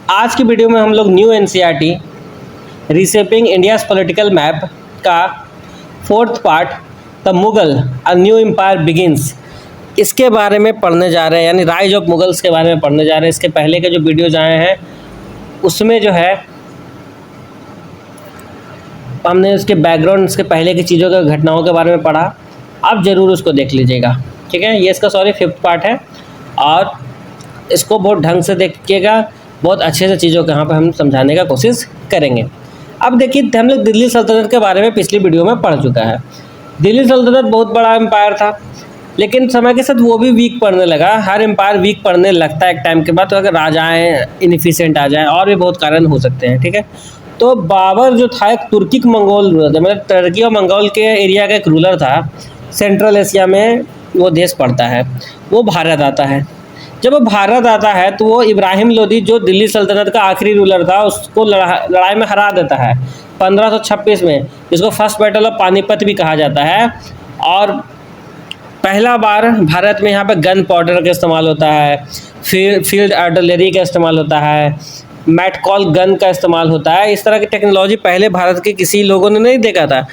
आज की वीडियो में हम लोग new NCERT reshaping India's political map का 4th part the Mughal a new empire begins इसके बारे में पढ़ने जा रहे हैं, यानी राइज ऑफ मुगल्स के बारे में पढ़ने जा रहे हैं। इसके पहले के जो वीडियोज आए हैं उसमें जो है हमने उसके बैकग्राउंड, उसके पहले की चीज़ों के घटनाओं के बारे में पढ़ा। आप ज़रूर उसको देख लीजिएगा, ठीक है। ये इसका 5th पार्ट है और इसको बहुत ढंग से देखिएगा, बहुत अच्छे से चीज़ों को यहाँ पर हम समझाने का कोशिश करेंगे। अब देखिए, हम लोग दिल्ली सल्तनत के बारे में पिछली वीडियो में पढ़ चुका है। दिल्ली सल्तनत बहुत बड़ा एम्पायर था, लेकिन समय के साथ वो भी वीक पड़ने लगा। हर एम्पायर वीक पड़ने लगता है एक टाइम के बाद, तो अगर राजाएँ इनफिशिएंट आ जाएँ, और भी बहुत कारण हो सकते हैं, ठीक है। तो बाबर जो था एक तुर्किक मंगोल रूलर था, मतलब टर्की और मंगोल के एरिया का एक रूलर था। सेंट्रल एशिया में वो देश पड़ता है। वो भारत आता है। जब वो भारत आता है तो वो इब्राहिम लोदी, जो दिल्ली सल्तनत का आखिरी रूलर था, उसको लड़ाई में हरा देता है 1526 में, जिसको फर्स्ट बैटल ऑफ पानीपत भी कहा जाता है। और पहला बार भारत में यहाँ पे गन पाउडर का इस्तेमाल होता है, फील्ड आर्टिलरी का इस्तेमाल होता है, मैटकॉल गन का इस्तेमाल होता है। इस तरह की टेक्नोलॉजी पहले भारत के किसी लोगों ने नहीं देखा था,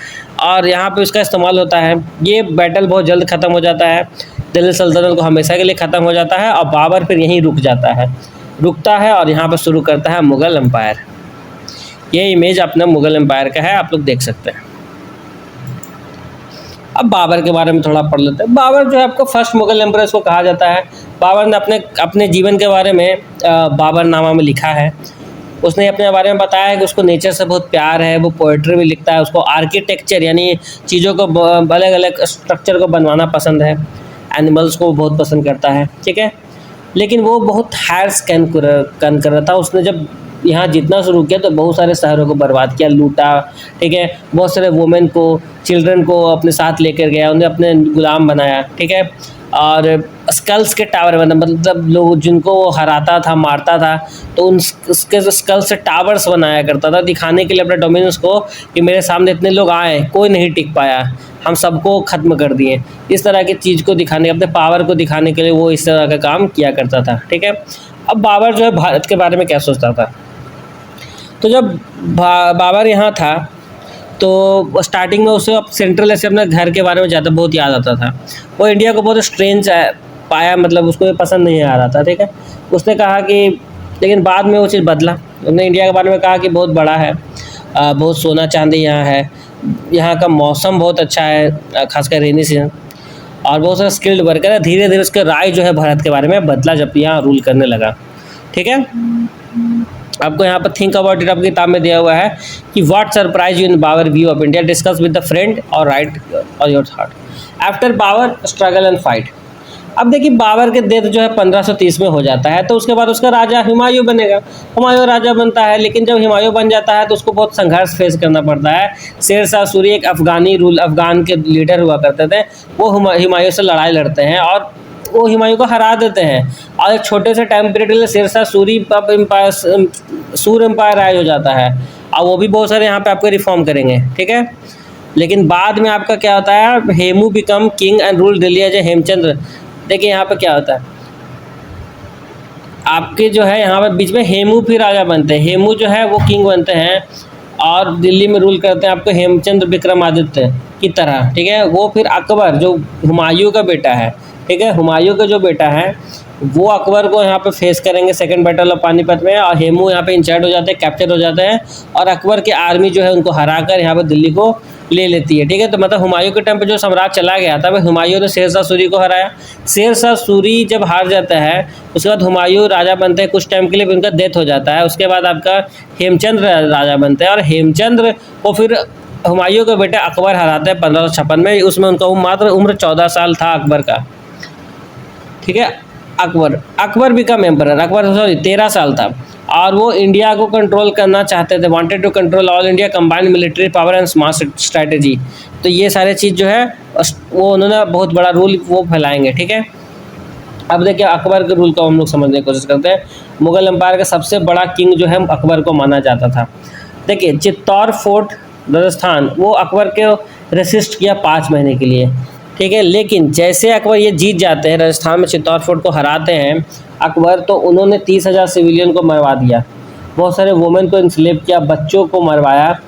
और यहाँ पे उसका इस्तेमाल होता है। ये बैटल बहुत जल्द ख़त्म हो जाता है, दिल्ली सल्तनत को हमेशा के लिए ख़त्म हो जाता है, और बाबर फिर यहीं रुकता है और यहाँ पर शुरू करता है मुग़ल एम्पायर। ये इमेज अपना मुग़ल एम्पायर का है, आप लोग देख सकते हैं। अब बाबर के बारे में थोड़ा पढ़ लेते हैं। बाबर जो है आपको फर्स्ट मुग़ल एम्पायर इसको कहा जाता है। बाबर ने अपने जीवन के बारे में बाबरनामा में लिखा है। उसने अपने बारे में बताया है कि उसको नेचर से बहुत प्यार है, वो पोएट्री भी लिखता है, उसको आर्किटेक्चर यानी चीज़ों को अलग अलग स्ट्रक्चर को बनवाना पसंद है, एनिमल्स को बहुत पसंद करता है, ठीक है। लेकिन वो बहुत हायर स्कैन कर रहा था। उसने जब यहाँ जीतना शुरू किया तो बहुत सारे शहरों को बर्बाद किया, लूटा, ठीक है। बहुत सारे वुमेन को, चिल्ड्रन को अपने साथ लेकर गया, उन्हें अपने गुलाम बनाया, ठीक है। और स्कल्स के टावर बना, मतलब लोग जिनको वो हराता था, मारता था, तो उसके स्कल से टावर्स बनाया करता था, दिखाने के लिए अपने डोमिनेंस को कि मेरे सामने इतने लोग आए, कोई नहीं टिक पाया, हम सबको ख़त्म कर दिए। इस तरह की चीज़ को दिखाने, अपने पावर को दिखाने के लिए वो इस तरह का काम किया करता था, ठीक है। अब बाबर जो है भारत के बारे में क्या सोचता था, तो जब बाबर यहाँ था तो स्टार्टिंग में उसे सेंट्रल एशिया अपने घर के बारे में ज़्यादा बहुत याद आता था। वो इंडिया को बहुत स्ट्रेंज पाया, मतलब उसको ये पसंद नहीं आ रहा था, ठीक है। उसने कहा कि, लेकिन बाद में वो चीज़ बदला। उसने इंडिया के बारे में कहा कि बहुत बड़ा है, बहुत सोना चांदी यहाँ है, यहाँ का मौसम बहुत अच्छा है, खासकर रेनी सीजन, और बहुत सारा स्किल्ड वर्कर है। धीरे धीरे उसका राय जो है भारत के बारे में बदला जब यहाँ रूल करने लगा, ठीक है। आपको यहाँ पर थिंक अबाउट इट आपकी किताब में दिया हुआ है कि what surprise you in Babur view of India, discuss with the friend और राइट और your thought after Babur struggle and fight. अब देखिए, बाबर के डेथ जो है 1530 में हो जाता है, तो उसके बाद उसका राजा हुमायूं बनेगा। हुमायूं राजा बनता है, लेकिन जब हुमायूं बन जाता है तो उसको बहुत संघर्ष फेस करना पड़ता है। शेर शाह सूरी एक अफगान के लीडर हुआ करते थे, वो हुमायूं से लड़ाई लड़ते हैं और वो हुमायूं को हरा देते हैं, और एक छोटे से टाइम पीरियड के लिए शेर शाह सूरी सूर एम्पायर राइज हो जाता है, और वो भी बहुत सारे यहाँ पे आपको रिफॉर्म करेंगे, ठीक है। लेकिन बाद में आपका क्या होता है, Hemu become king and rule Delhi as Hemchandra. देखिए यहाँ पे क्या होता है, आपके जो है यहाँ पे बीच में हेमू फिर राजा बनते हैं। हेमू जो है वो किंग बनते हैं और दिल्ली में रूल करते हैं आपको हेमचंद्र विक्रमादित्य की तरह, ठीक है। वो फिर अकबर जो हुमायूं का बेटा है, ठीक है, हुमायूं का जो बेटा है वो अकबर को यहाँ पे फेस करेंगे सेकंड बैटल ऑफ पानीपत में, और हेमू यहाँ पे इंचार्ज हो जाते हैं, कैप्चर हो जाते हैं, और अकबर की आर्मी जो है उनको हराकर यहाँ पे दिल्ली को ले लेती है, ठीक है। तो मतलब हुमायूं के टाइम पे जो सम्राट चला गया था, वह हुमायूं ने शेर शाह सूरी को हराया। शेर शाह सूरी जब हार जाता है, उसके बाद हुमायूं राजा बनते हैं, कुछ टाइम के लिए उनका डेथ हो जाता है। उसके बाद आपका हेमचंद्र राजा बनते हैं, और हेमचंद्र को फिर हुमायूं के बेटे अकबर हराते हैं 1556 में। उसमें उनका मात्र उम्र 14 साल था अकबर का, ठीक है। अकबर बिकम एम्परर, अकबर 13 साल था, और वो इंडिया को कंट्रोल करना चाहते थे, wanted to control all India, combined military power and smart strategy. तो ये सारे चीज़ जो है वो उन्होंने बहुत बड़ा रूल वो फैलाएंगे, ठीक है। अब देखिए, अकबर के रूल को हम लोग समझने की कोशिश करते हैं। मुग़ल एम्पायर का सबसे बड़ा किंग जो है अकबर को माना जाता था। देखिए, चित्तौड़ फोर्ट राजस्थान, वो अकबर के रेसिस्ट किया 5 महीने के लिए, ठीक है। लेकिन जैसे अकबर ये जीत जाते हैं, राजस्थान में चित्तौड़ फोर्ट को हराते हैं अकबर, तो उन्होंने 30,000 सिविलियन को मरवा दिया, बहुत सारे वुमेन को इंस्लेव किया, बच्चों को मरवाया,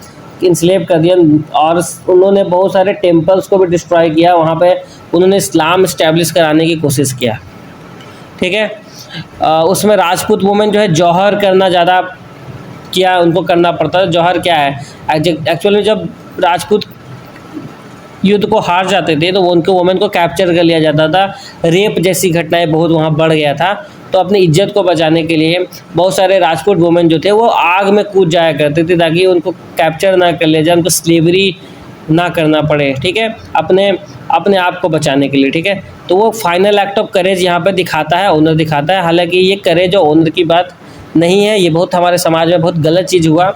इंस्लेव कर दिया, और उन्होंने बहुत सारे टेम्पल्स को भी डिस्ट्रॉय किया। वहाँ पे उन्होंने इस्लाम इस्टेब्लिश कराने की कोशिश किया, ठीक है। उसमें राजपूत वुमेन जो है जौहर करना ज़्यादा किया, उनको करना पड़ता है। जौहर क्या है, एक्चुअली जब राजपूत युद्ध को हार जाते थे तो उनको वुमेन को कैप्चर कर लिया जाता था, रेप जैसी घटनाएं बहुत वहाँ बढ़ गया था। तो अपनी इज्जत को बचाने के लिए बहुत सारे राजपूत वुमेन जो थे वो आग में कूद जाया करते थे ताकि उनको कैप्चर ना कर लिया जाए, उनको स्लेवरी ना करना पड़े, ठीक है, अपने आप को बचाने के लिए, ठीक है। तो वो फाइनल एक्ट ऑफ करेज यहाँ पे दिखाता है, ओनर दिखाता है। हालांकि ये करेज और ओनर की बात नहीं है, ये बहुत हमारे समाज में बहुत गलत चीज़ हुआ,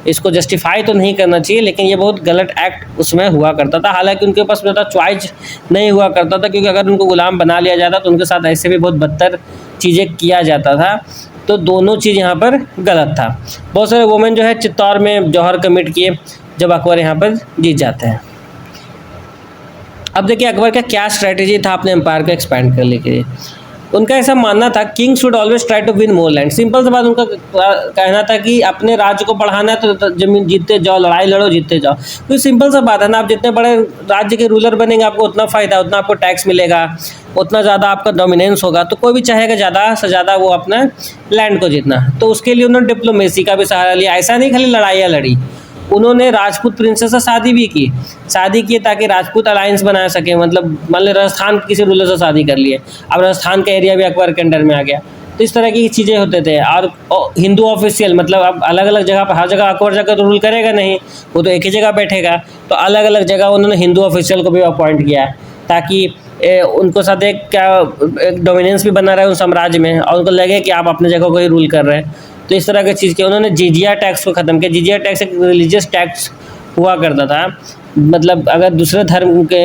इसको जस्टिफाई तो नहीं करना चाहिए, लेकिन ये बहुत गलत एक्ट उसमें हुआ करता था। हालांकि उनके पास ज़्यादा चॉइस नहीं हुआ करता था, क्योंकि अगर उनको गुलाम बना लिया जाता तो उनके साथ ऐसे भी बहुत बदतर चीज़ें किया जाता था। तो दोनों चीज़ यहाँ पर गलत था। बहुत सारे वुमेन जो है चित्तौड़ में जौहर कमिट किए जब अकबर यहाँ पर जीत जाते हैं। अब देखिए अकबर का क्या स्ट्रैटेजी था अपने एम्पायर को एक्सपैंड करने के लिए। उनका ऐसा मानना था king should always try to win more land. Simple सी बात उनका कहना था कि अपने राज्य को बढ़ाना है तो जमीन जीतते जाओ, लड़ाई लड़ो, जीतते जाओ। तो सिंपल सा बात है ना, आप जितने बड़े राज्य के रूलर बनेंगे आपको उतना फ़ायदा, उतना आपको टैक्स मिलेगा, उतना ज़्यादा आपका डोमिनेंस होगा। तो कोई भी चाहेगा ज़्यादा से ज़्यादा वो अपना लैंड को जीतना। तो उसके लिए उन्होंने डिप्लोमेसी का भी सहारा लिया। ऐसा नहीं खाली लड़ाइयाँ लड़ी, उन्होंने राजपूत प्रिंसेस से शादी भी की। शादी की ताकि राजपूत अलायंस बना सके, मतलब मान लो राजस्थान किसी रूलर से शादी कर लिए, अब राजस्थान का एरिया भी अकबर के अंडर में आ गया। तो इस तरह की चीज़ें होते थे। और हिंदू ऑफिशियल, मतलब अब अलग अलग जगह पर, हर जगह अकबर जगह तो रूल करेगा नहीं, वो तो एक ही जगह बैठेगा। तो अलग अलग जगह उन्होंने हिंदू ऑफिशियल को भी अपॉइंट किया ताकि उनको साथ एक डोमिनेंस भी बना रहे उस साम्राज्य में, और उनको लगे कि आप अपने जगह को ही रूल कर रहे हैं। तो इस तरह की चीज़ की उन्होंने जिजिया टैक्स को ख़त्म किया। जिजिया टैक्स एक रिलीजियस टैक्स हुआ करता था, मतलब अगर दूसरे धर्म के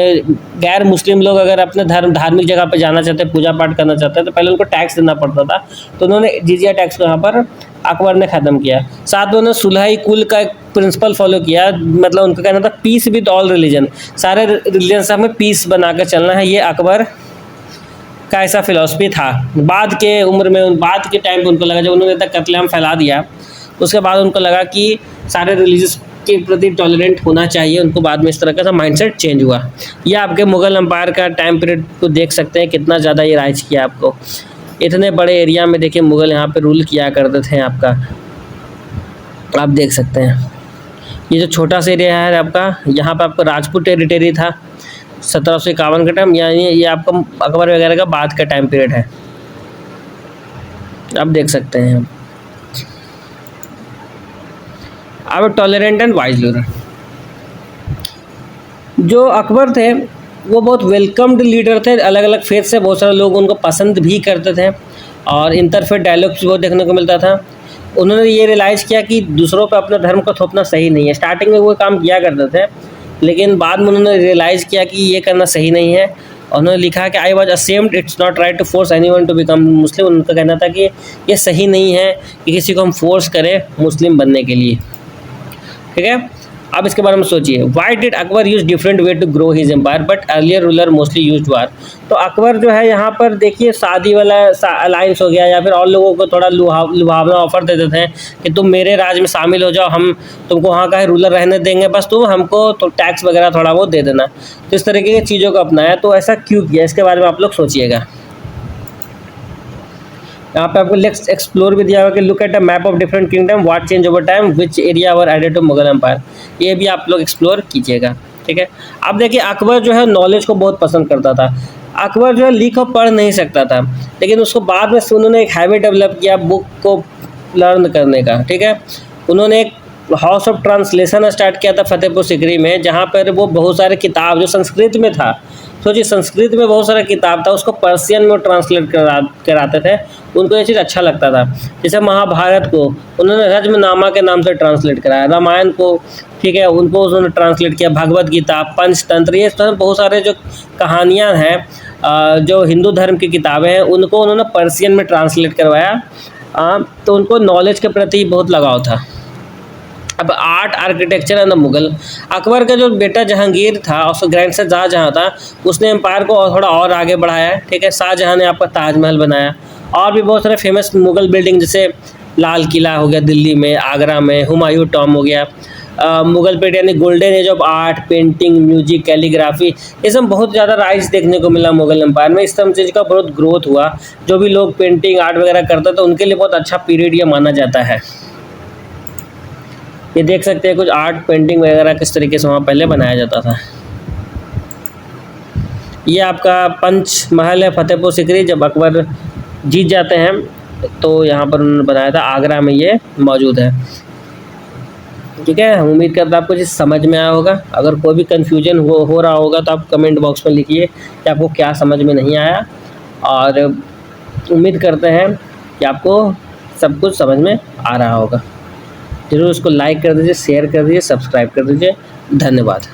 गैर मुस्लिम लोग अगर अपने धार्मिक जगह पर जाना चाहते हैं, पूजा पाठ करना चाहते हैं, तो पहले उनको टैक्स देना पड़ता था। तो उन्होंने जिजिया टैक्स को यहाँ पर अकबर ने ख़त्म किया। साथ में उन्होंने सुलह कुल का एक प्रिंसिपल फॉलो किया, मतलब उनका कहना था पीस विद ऑल रिलीजन, सारे रिलीजन से हमें पीस बना कर चलना है। ये अकबर का ऐसा फिलॉसफी था। बाद के उम्र में, बाद के टाइम पे उनको लगा, जब उन्होंने इतना कत्लेआम फैला दिया, उसके बाद उनको लगा कि सारे रिलीजियस के प्रति टॉलरेंट होना चाहिए। उनको बाद में इस तरह का माइंडसेट चेंज हुआ। ये आपके मुगल एम्पायर का टाइम पीरियड को देख सकते हैं, कितना ज़्यादा ये राइज किया आपको। इतने बड़े एरिया में देखिए मुगल यहाँ पे रूल किया करते थे आपका, आप देख सकते हैं। ये जो छोटा सा एरिया है आपका, यहाँ पर आपका राजपूत टेरिटरी था 1751 का टाइम, यानी ये आपका अकबर वगैरह का बाद का टाइम पीरियड है, आप देख सकते हैं। अब टॉलरेंट एंड वाइज रूलर, जो अकबर थे वो बहुत वेलकम्ड लीडर थे। अलग अलग फेथ से बहुत सारे लोग उनको पसंद भी करते थे, और इंटरफेथ डायलॉग्स भी बहुत देखने को मिलता था। उन्होंने ये रियलाइज़ किया कि दूसरों पर अपना धर्म को थोपना सही नहीं है। स्टार्टिंग में वो काम किया करते थे, लेकिन बाद में उन्होंने रियलाइज़ किया कि ये करना सही नहीं है। उन्होंने लिखा कि I was ashamed, it's not right to force anyone to become Muslim. उनका कहना था कि ये सही नहीं है कि किसी को हम फोर्स करें मुस्लिम बनने के लिए, ठीक है। अब इसके बारे में सोचिए, why did Akbar use different way to grow his empire but earlier ruler mostly use war. तो अकबर जो है यहाँ पर देखिए शादी वाला अलायंस हो गया, या फिर और लोगों को थोड़ा लुभावना ऑफर दे देते हैं कि तुम मेरे राज्य में शामिल हो जाओ, हम तुमको वहाँ का रूलर रहने देंगे, बस तुम हमको तो टैक्स वगैरह थोड़ा बहुत दे देना। तो इस तरीके की चीज़ों को अपनाया। तो ऐसा क्यों किया, इसके बारे में आप लोग सोचिएगा। यहाँ पे आपको लेट्स एक्सप्लोर भी दिया हुआ कि look at a map of different kingdom, what change over time, which area were added to Mughal empire. ये भी आप लोग एक्सप्लोर कीजिएगा, ठीक है। अब देखिए अकबर जो है नॉलेज को बहुत पसंद करता था। अकबर जो है लिख और पढ़ नहीं सकता था, लेकिन उसको बाद में उन्होंने एक हैबिट डेवलप किया बुक को लर्न करने का, ठीक है। उन्होंने एक हाउस ऑफ ट्रांसलेशन स्टार्ट किया था फतेहपुर सिकरी में, जहाँ पर वो बहुत सारे किताब जो संस्कृत में था, सोचिए संस्कृत में बहुत सारा किताब था, उसको पर्शियन में ट्रांसलेट कराते थे। उनको ये चीज़ अच्छा लगता था। जैसे महाभारत को उन्होंने रज्मनामा के नाम से ट्रांसलेट कराया, रामायण को, ठीक है, उनको उन्होंने ट्रांसलेट किया, भगवत गीता, पंचतंत्र, ये बहुत सारे जो कहानियाँ हैं, जो हिंदू धर्म की किताबें हैं, उनको उन्होंने पर्शियन में ट्रांसलेट करवाया। तो उनको नॉलेज के प्रति बहुत लगाव था। अब art, architecture and the Mughal, Akbar का जो बेटा जहांगीर था और उसका ग्रैंडसन शाहजहाँ था, उसने एम्पायर को थोड़ा और आगे बढ़ाया, ठीक है। शाहजहाँ ने आपका ताजमहल बनाया, और भी बहुत सारे फेमस मुगल बिल्डिंग, जैसे लाल किला हो गया दिल्ली में, आगरा में, हुमायूं टॉम हो गया, मुगल पेट यानी golden age of art, painting, music, calligraphy, ये सब बहुत ज़्यादा राइज देखने को मिला मुगल एम्पायर में। इस सब चीज़ का बहुत ग्रोथ हुआ। जो भी लोग पेंटिंग आर्ट वगैरह करते थे उनके लिए बहुत अच्छा पीरियड ये माना जाता है। ये देख सकते हैं कुछ आर्ट पेंटिंग वगैरह किस तरीके से वहाँ पहले बनाया जाता था। ये आपका पंच महल है फतेहपुर सिकरी, जब अकबर जीत जाते हैं तो यहाँ पर उन्होंने बनाया था, आगरा में ये मौजूद है। ठीक है, उम्मीद करता हूँ आपको चीज़ समझ में आया होगा। अगर कोई भी कन्फ्यूजन हो रहा होगा तो आप कमेंट बॉक्स में लिखिए कि आपको क्या समझ में नहीं आया, और उम्मीद करते हैं कि आपको सब कुछ समझ में आ रहा होगा। ज़रूर इसको लाइक कर दीजिए, शेयर कर दीजिए, सब्सक्राइब कर दीजिए। धन्यवाद।